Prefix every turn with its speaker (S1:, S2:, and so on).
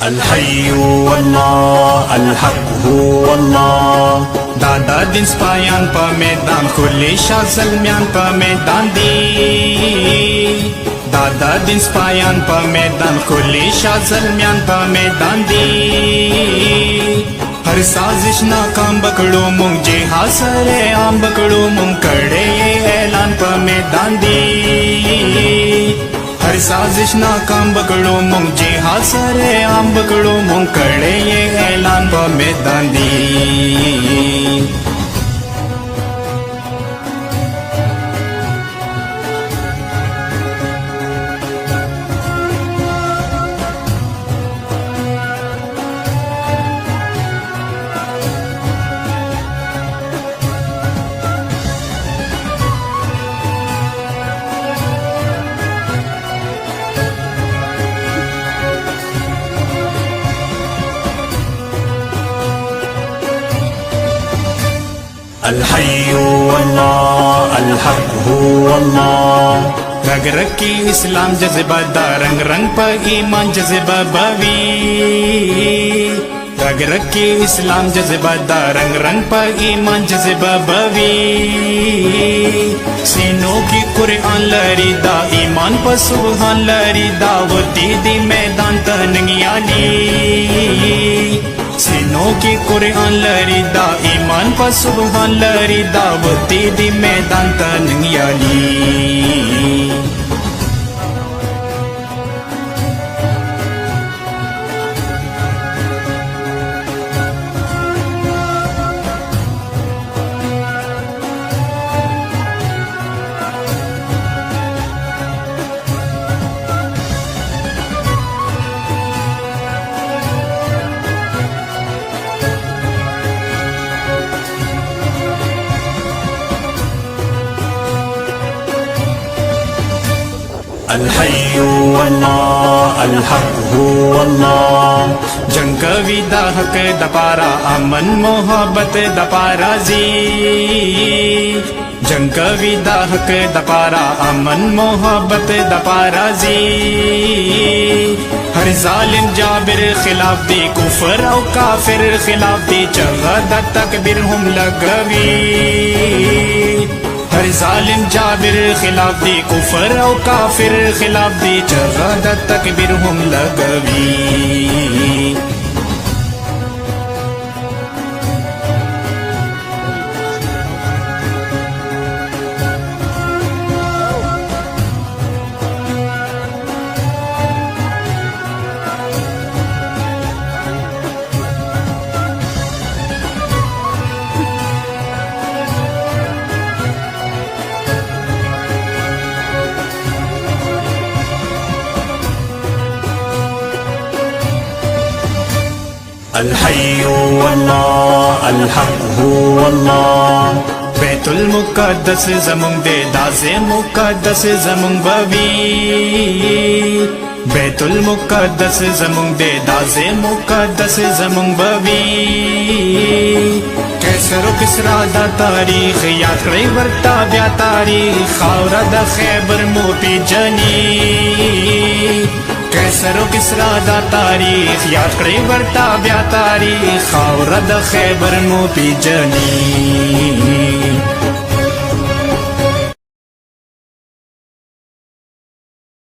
S1: Al-Hayyu Allah, Al-Haqqu Allah. Dada din sepayan pemedan Kuli Shah Zalmian pemedan di. Dada din sepayan pemedan Kuli Shah Zalmian pemedan di. हर साजिश नाकाम बकड़ो मुंग जिहाद सरे आम बकड़ो मुंग कड़े ये ऐलान प मैदान दी. हर साजिश नाकाम बकड़ो मुंग जिहाद सरे आम बकड़ो मुंग कड़े ये ऐलान प मैदान दी. Al-Hayyu Allah, Al-Haqqu Allah. रग रग की इस्लाम जज्बा दा रंग रंग पर ईमान जज्बा बवी. रग रग की इस्लाम जज्बा दा रंग रंग पर ईमान जज्बा बवी. सीनों की कुरान लरी दा ईमान पर सुभान लरी दा वो दीदी मैदान तनंगियाली. सीनों की कुरान लरी दा ईमान पर सुभान लरी दा वो दीदी मैदान तनंगियाली. Al-Hayyu Allah, Al-Haqqu Allah. जंग कविदा हक दपारा अमन मोहब्बत दपारा जी. जंग कविदा हक दपारा अमन मोहब्बत दपारा जी. हर जालिम जाबिर खिलाफ दी कुफर और काफिर खिलाफ दी चगद तकबीर हम लगवी. हर जालिम जाबिर खिलाफ दी कुफर और काफिर खिलाफ दी चगद तकबीर हम लगवी. Al-Hayyu Allah, Al-Haqqu Allah. Betul मुक़द्दस ज़मुंग दे दाज़े मुक़द्दस ज़मुंग बवी. बैतुल मुक़द्दस ज़मुंग दे दाज़े मुक़द्दस ज़मुंग बवी. कैसर किसरा दा तारीख याद करे वर्ता ब्या तारीख खावरा दा खैबर मोपी जनी. कैसर किसरा दा तारीख याद करे वर्ता ब्या तारीख खावरा दा खैबर मोपी जनी.